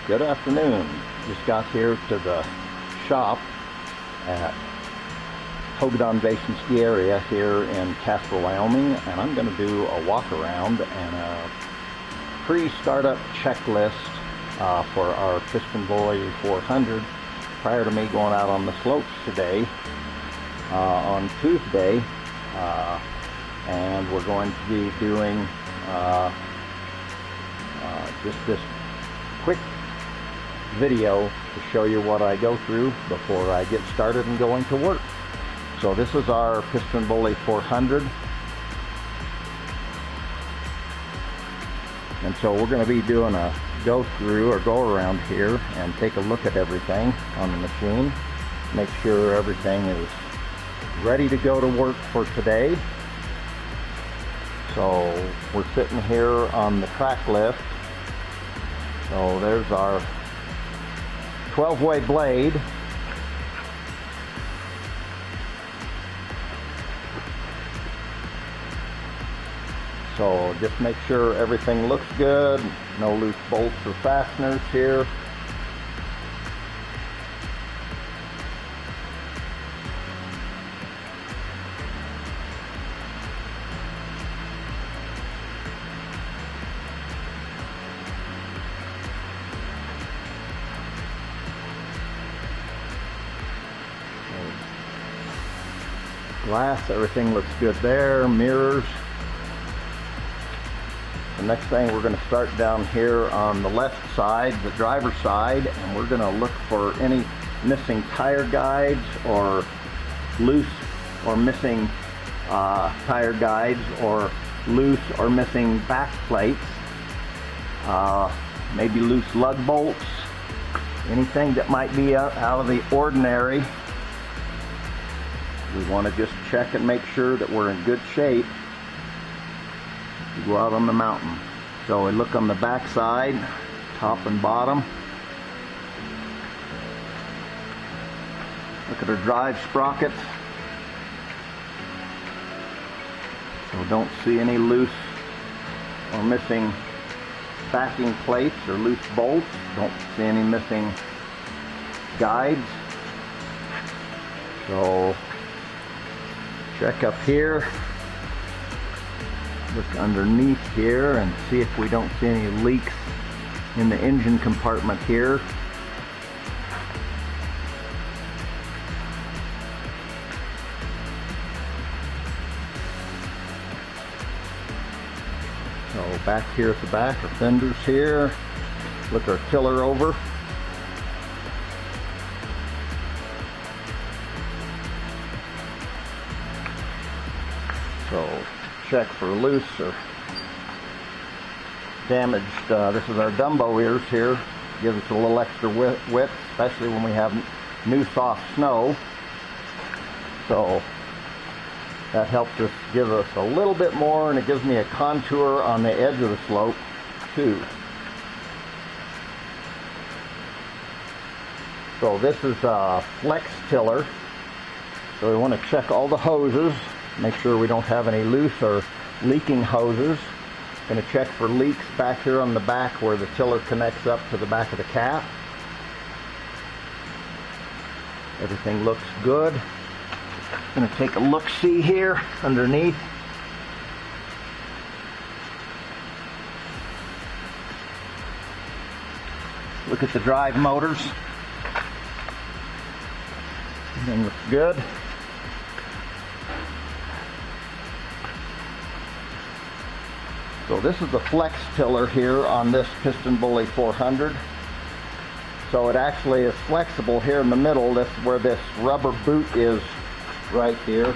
Good afternoon. Just got here to the shop at Hogadon Basin ski area here in Casper, Wyoming, and I'm going to do a walk around and a pre-startup checklist for our PistenBully 400 prior to me going out on the slopes today on Tuesday, and we're going to be doing just this quick video to show you what I go through before I get started and going to work. So this is our PistenBully 400, and so we're going to be doing a go through or go around here and take a look at everything on the machine, make sure everything is ready to go to work for today. So we're sitting here on the track lift. So there's our 12-way blade. So just make sure everything looks good, no loose bolts or fasteners here. Glass, everything looks good there, mirrors. The next thing, we're going to start down here on the left side, the driver's side, and we're going to look for any missing tire guides or loose or missing tire guides or loose or missing back plates, maybe loose lug bolts, anything that might be out of the ordinary. We want to just check and make sure that we're in good shape to go out on the mountain. So we look on the back side, top and bottom. Look at our drive sprockets. So don't see any loose or missing backing plates or loose bolts. Don't see any missing guides. So check up here, look underneath here and see if we don't see any leaks in the engine compartment here. So back here at the back, our fenders here, look our tiller over. So check for loose or damaged. This is our Dumbo ears here. Gives us a little extra width, especially when we have new soft snow. So that helps us give us a little bit more, and it gives me a contour on the edge of the slope too. So this is a flex tiller. So we want to check all the hoses. Make sure we don't have any loose or leaking hoses. Going to check for leaks back here on the back where the tiller connects up to the back of the cap. Everything looks good. Going to take a look-see here underneath. Look at the drive motors. Everything looks good. So this is the flex tiller here on this PistenBully 400. So it actually is flexible here in the middle. That's where this rubber boot is right here.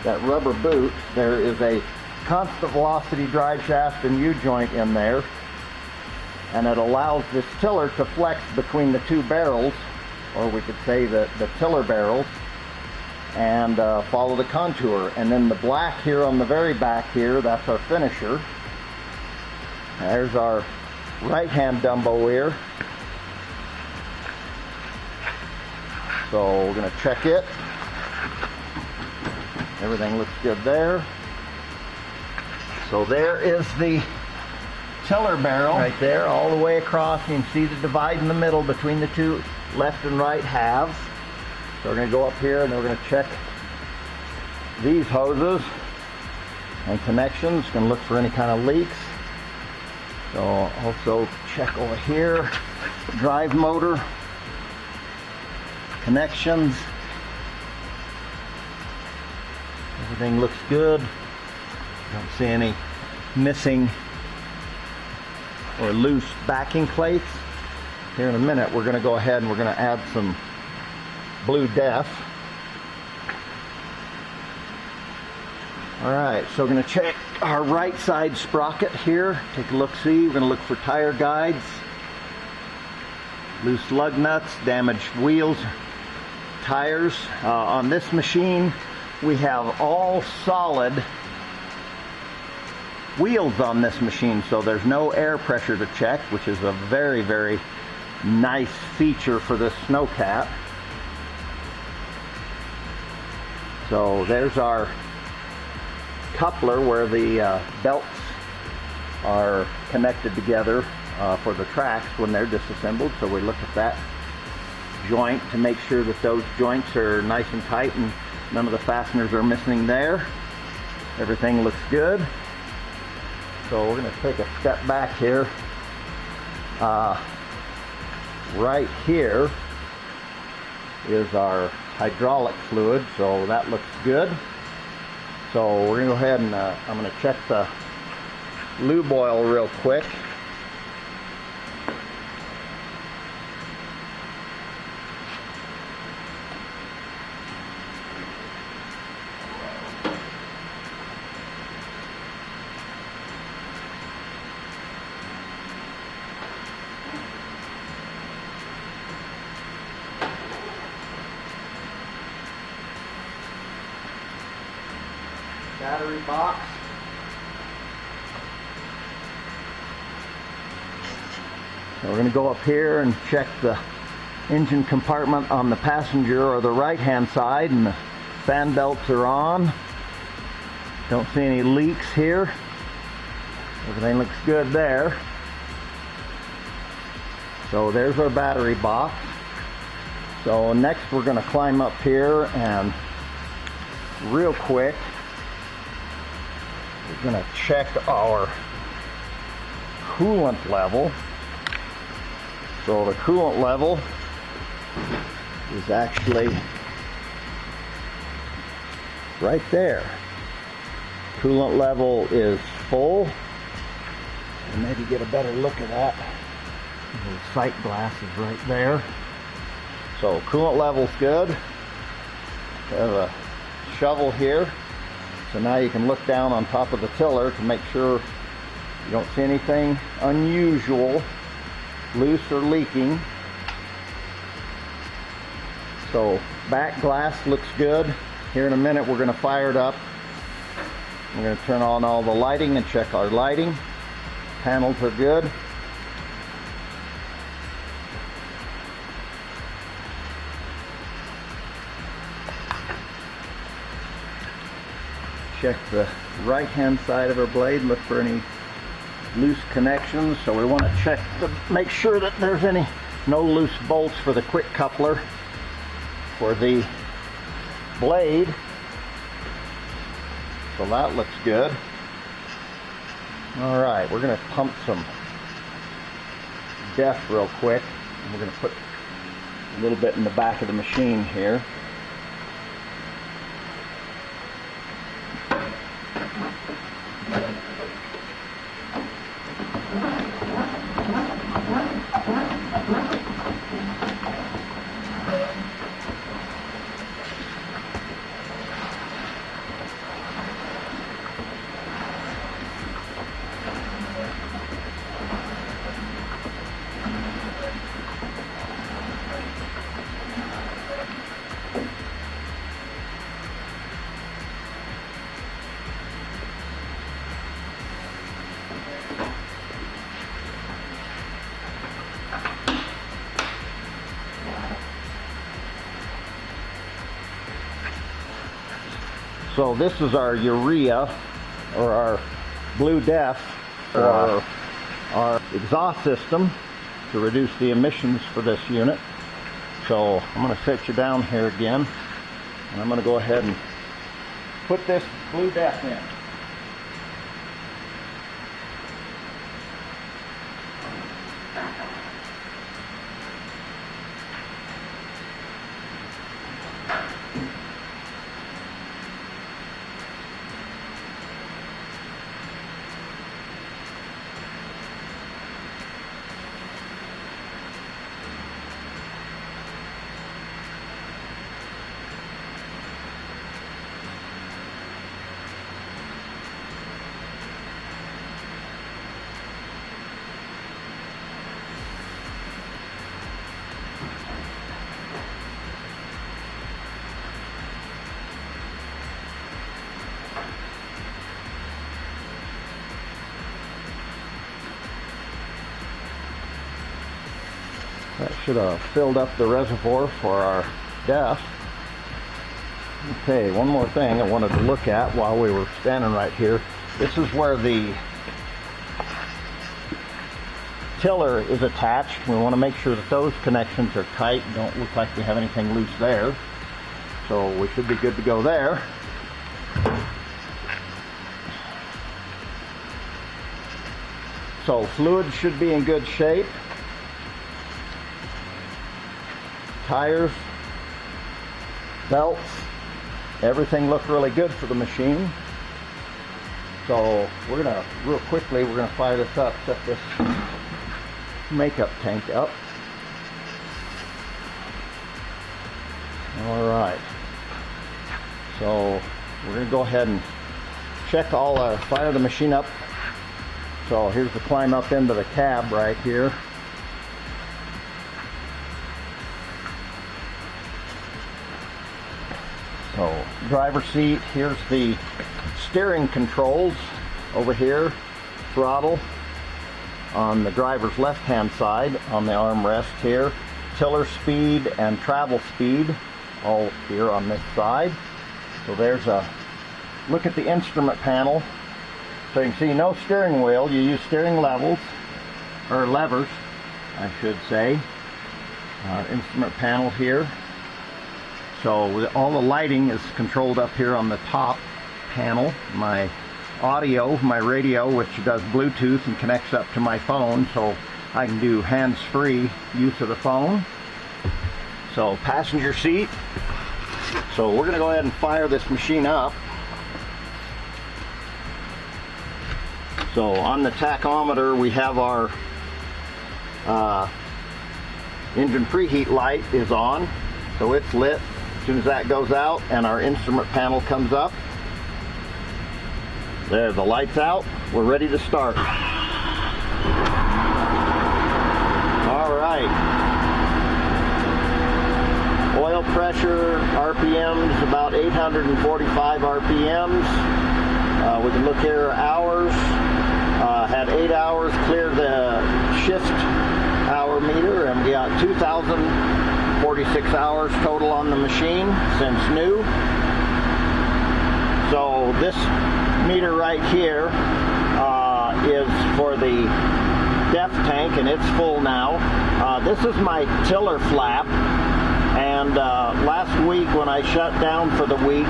That rubber boot, there is a constant velocity drive shaft and U-joint in there. And it allows this tiller to flex between the two barrels, or we could say the tiller barrels, and follow the contour. And then the black here on the very back here, that's our finisher. There's our right-hand Dumbo ear. So we're going to check it. Everything looks good there. So there is the tiller barrel right there, all the way across. You can see the divide in the middle between the two left and right halves. So we're going to go up here and we're going to check these hoses and connections. Going to look for any kind of leaks. So also check over here, drive motor connections. Everything looks good. Don't see any missing or loose backing plates. Here in a minute we're going to go ahead and we're going to add some blue def. Alright, so we're going to check our right side sprocket here. Take a look-see. We're going to look for tire guides, loose lug nuts, damaged wheels, tires. On this machine we have all solid wheels on this machine, so there's no air pressure to check, which is a very, very nice feature for this snowcat. So there's our coupler where the belts are connected together for the tracks when they're disassembled. So we look at that joint to make sure that those joints are nice and tight and none of the fasteners are missing there. Everything looks good. So we're going to take a step back here. Right here is our hydraulic fluid, so that looks good. So we're going to go ahead and I'm going to check the lube oil real quick. Battery box. So we're going to go up here and check the engine compartment on the passenger or the right hand side, and the fan belts are on. Don't see any leaks here. Everything looks good there. So there's our battery box. So next we're going to climb up here and real quick we're going to check our coolant level. So the coolant level is actually right there. Coolant level is full. And maybe get a better look at that. The sight glass is right there. So coolant level's good. We have a shovel here. So now you can look down on top of the tiller to make sure you don't see anything unusual, loose or leaking. So back glass looks good. Here in a minute we're going to fire it up. We're going to turn on all the lighting and check our lighting. Panels are good. Check the right hand side of our blade, look for any loose connections. So we want to check to make sure that there's no loose bolts for the quick coupler for the blade. So that looks good. Alright, we're going to pump some def real quick. And we're going to put a little bit in the back of the machine here. So this is our urea, or our blue def, or our exhaust system to reduce the emissions for this unit. So I'm going to set you down here again, and I'm going to go ahead and put this blue depth in. That should have filled up the reservoir for our DEF. Okay, one more thing I wanted to look at while we were standing right here. This is where the tiller is attached. We want to make sure that those connections are tight. Don't look like we have anything loose there. So we should be good to go there. So fluid should be in good shape. Tires, belts, everything looked really good for the machine. So we're gonna, real quickly, we're gonna fire this up, set this makeup tank up. All right. So we're gonna go ahead and check fire the machine up. So here's the climb up into the cab right here. So driver's seat, here's the steering controls over here, throttle on the driver's left-hand side on the armrest here, tiller speed and travel speed all here on this side. So there's a look at the instrument panel. So you can see no steering wheel, you use steering levels, or levers, I should say. Instrument panel here. So all the lighting is controlled up here on the top panel. My audio, my radio, which does Bluetooth and connects up to my phone, so I can do hands-free use of the phone. So passenger seat. So we're going to go ahead and fire this machine up. So on the tachometer we have our engine preheat light is on, so it's lit. As soon as that goes out and our instrument panel comes up, there, the light's out, we're ready to start. All right. Oil pressure, RPMs, about 845 RPMs. We can look here, hours. Had 8 hours, cleared the shift hour meter, and we got 2,046 hours total on the machine since new. So this meter right here is for the DEF tank, and it's full now. This is my tiller flap, and last week when I shut down for the week,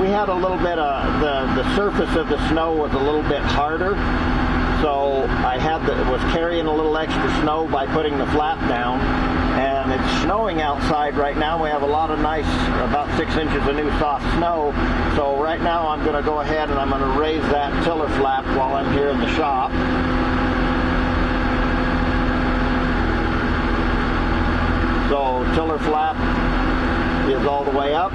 we had a little bit of the surface of the snow was a little bit harder, so I was carrying a little extra snow by putting the flap down, and it's snowing outside right now. We have a lot of nice, about 6 inches of new soft snow. So right now I'm going to go ahead and I'm going to raise that tiller flap while I'm here in the shop. So tiller flap is all the way up.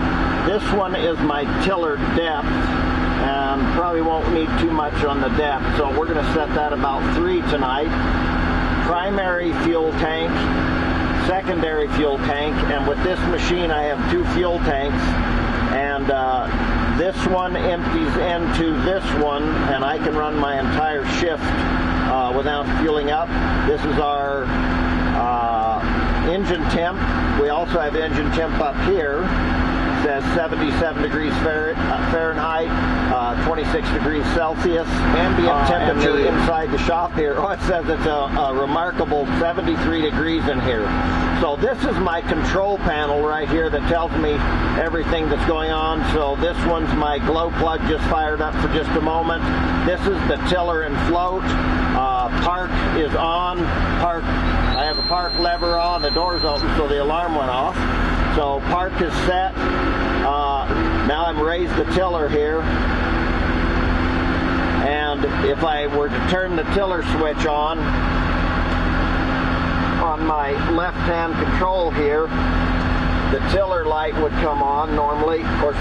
This one is my tiller depth, and probably won't need too much on the depth, so we're going to set that about 3 tonight. Primary fuel tank, secondary fuel tank, and with this machine I have 2 fuel tanks, and this one empties into this one, and I can run my entire shift without fueling up. This is our engine temp. We also have engine temp up here, says 77 degrees Fahrenheit, 26 degrees Celsius. Ambient temperature inside the shop here, it says it's a remarkable 73 degrees in here. So this is my control panel right here that tells me everything that's going on. So this one's my glow plug just fired up for just a moment. This is the tiller and float. Park is on. Park, I have a park lever on. The door's open, so the alarm went off. So park is set. Now I'm raised the tiller here. And if I were to turn the tiller switch on my left-hand control here, the tiller light would come on normally. Of course,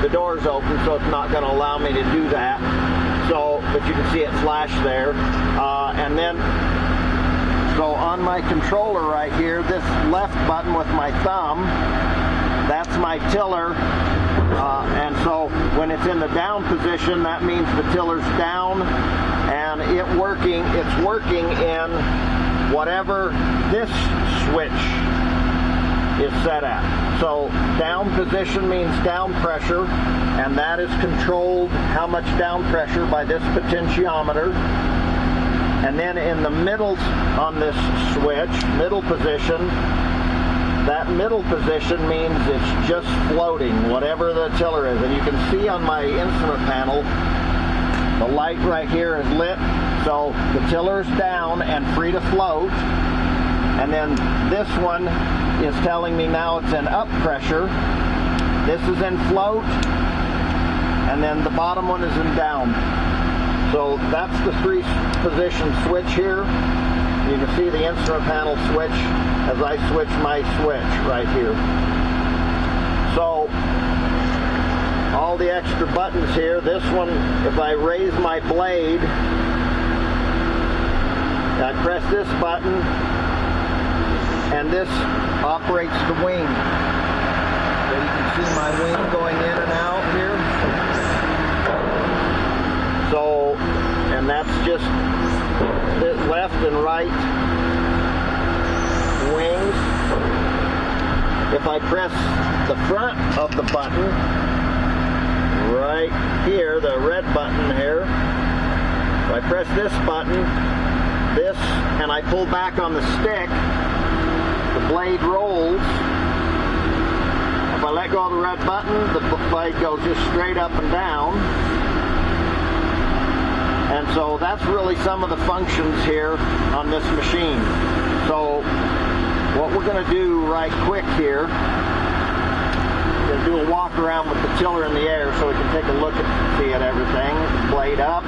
the door's open, so it's not going to allow me to do that. So, but you can see it flash there. And then, so on my controller right here, this left button with my thumb, that's my tiller. And so when it's in the down position, that means the tiller's down, and it's working in whatever this switch is set at. So down position means down pressure, and that is controlled how much down pressure by this potentiometer. And then in the middle on this switch, middle position, that middle position means it's just floating, whatever the tiller is. And you can see on my instrument panel, the light right here is lit, so the tiller's down and free to float. And then this one is telling me now it's in up pressure. This is in float, and then the bottom one is in down. So that's the three position switch here. You can see the instrument panel switch as I switch my switch right here. So all the extra buttons here, this one, if I raise my blade, I press this button, and this operates the wing. So you can see my wing going in and out here. So, and that's just this left and right wings. If I press the front of the button, right here, the red button here, if I press this button, this, and I pull back on the stick, the blade rolls. If I let go of the red button, the blade goes just straight up and down. And so that's really some of the functions here on this machine. So what we're going to do right quick here is do a walk around with the tiller in the air so we can take a look and see at everything. Blade up.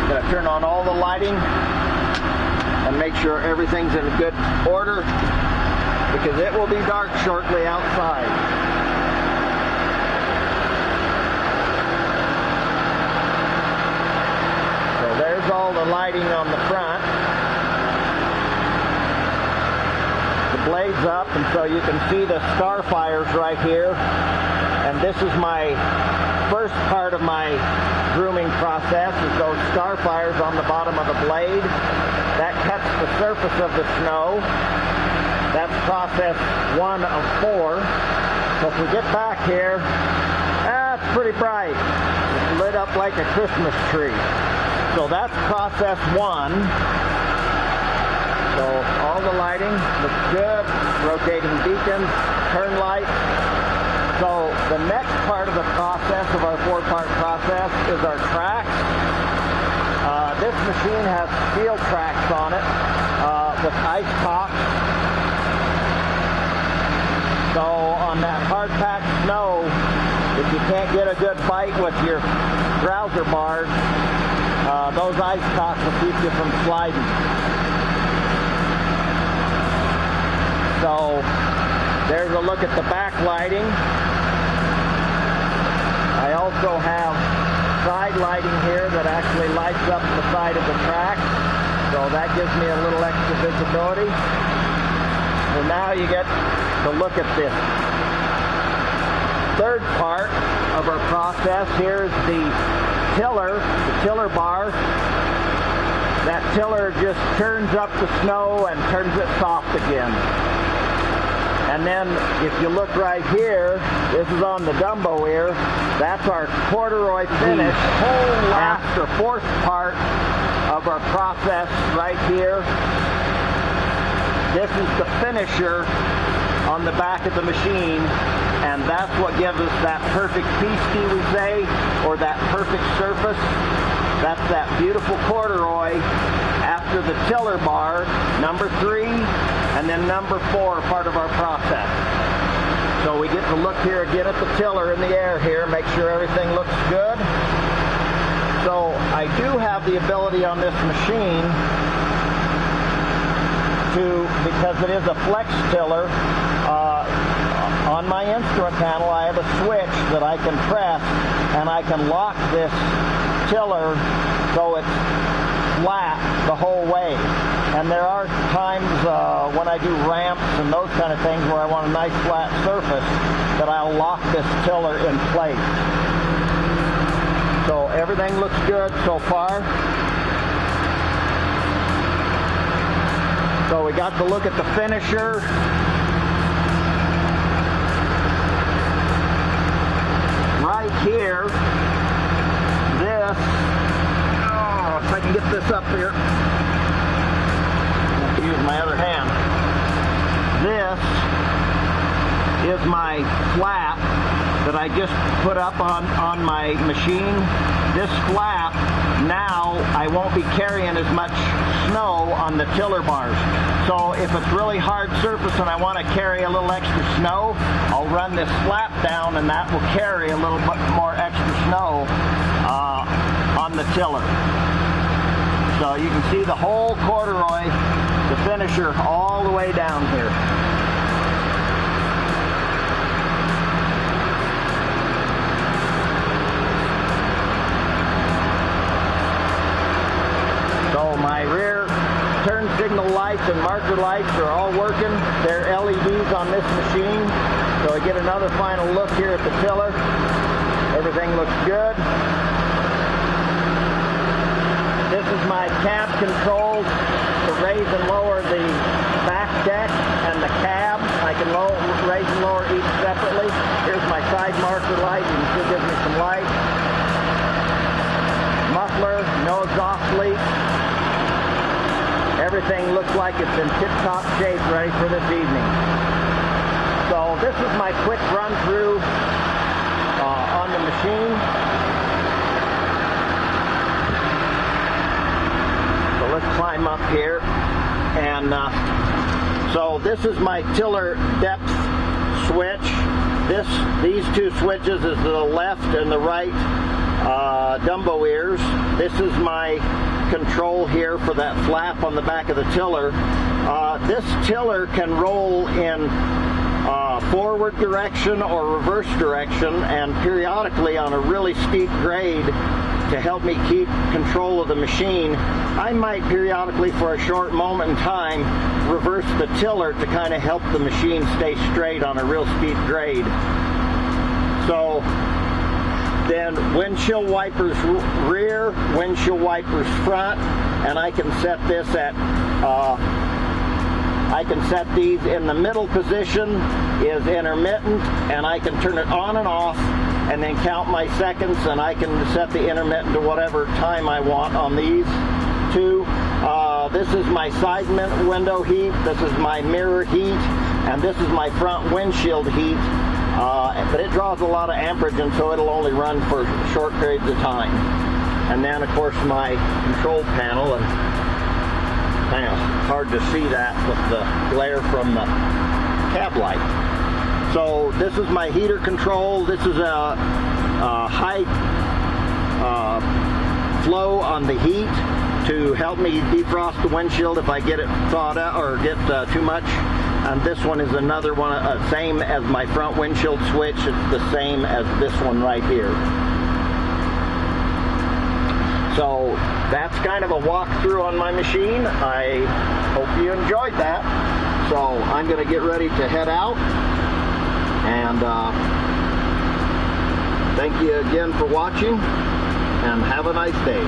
Going to turn on all the lighting and make sure everything's in good order, because it will be dark shortly outside. So there's all the lighting on the front. The blade's up, and so you can see the star fires right here. And this is my first part of my grooming process, is those star fires on the bottom of the blade. That cuts the surface of the snow. That's process 1 of 4. So if we get back here, it's pretty bright. It's lit up like a Christmas tree. So that's process 1. So all the lighting looks good. Rotating beacons, turn lights. So the next part of the process, of our 4-part process, is our tracks. This machine has steel tracks on it with ice tops. So on that hard-packed snow, if you can't get a good bite with your browser bars, those ice tops will keep you from sliding. So there's a look at the back lighting. I also have side lighting here that actually lights up the side of the track, so that gives me a little extra visibility. So now you get to look at this third part of our process. Here's the tiller bar. That tiller just turns up the snow and turns it soft again. And And then if you look right here, this is on the Dumbo ear. That's our corduroy finish. Whole last or fourth part of our process right here. This is the finisher on the back of the machine, and that's what gives us that perfect pisty, we say, or that perfect surface. That's that beautiful corduroy after the tiller bar, number 3, and then number 4, part of our process. So we get to look here again at the tiller in the air here, make sure everything looks good. So I do have the ability on this machine to, because it is a flex tiller, on my instrument panel I have a switch that I can press, and I can lock this tiller so it's flat the whole way. And there are times when I do ramps and those kind of things where I want a nice flat surface that I'll lock this tiller in place. So everything looks good so far. So we got to look at the finisher. Right here, this, if I can get this up here, I have to use my other hand. This is my flap that I just put up on my machine. This flap, now I won't be carrying as much snow on the tiller bars. So if it's really hard surface and I want to carry a little extra snow, I'll run this flap down and that will carry a little bit more extra snow on the tiller. So you can see the whole corduroy, the finisher, all the way down here. So my rear turn signal lights and marker lights are all working. They're LEDs on this machine. So I get another final look here at the tiller. Everything looks good. This is my cab controls to raise and lower the back deck and the cab. I can raise and lower each separately. Here's my side marker light. You can see it gives me some light. Muffler, no exhaust leak. Everything looks like it's in tip-top shape, ready for this evening. So this is my quick run through on the machine. So let's climb up here. And so this is my tiller depth switch. These two switches is the left and the right Dumbo ears. This is my control here for that flap on the back of the tiller. This tiller can roll in forward direction or reverse direction, and periodically on a really steep grade to help me keep control of the machine, I might periodically for a short moment in time reverse the tiller to kind of help the machine stay straight on a real steep grade. So then windshield wipers rear, windshield wipers front, and I can set this at, I can set these in the middle position is intermittent, and I can turn it on and off and then count my seconds, and I can set the intermittent to whatever time I want on these two. This is my side window heat, this is my mirror heat, and this is my front windshield heat. But it draws a lot of amperage, and so it'll only run for short periods of time. And then, of course, my control panel, and it's hard to see that with the glare from the cab light. So this is my heater control. This is a high flow on the heat to help me defrost the windshield if I get it thawed out or get too much. And this one is another one, same as my front windshield switch. It's the same as this one right here. So that's kind of a walkthrough on my machine. I hope you enjoyed that. So I'm going to get ready to head out. And thank you again for watching, and have a nice day.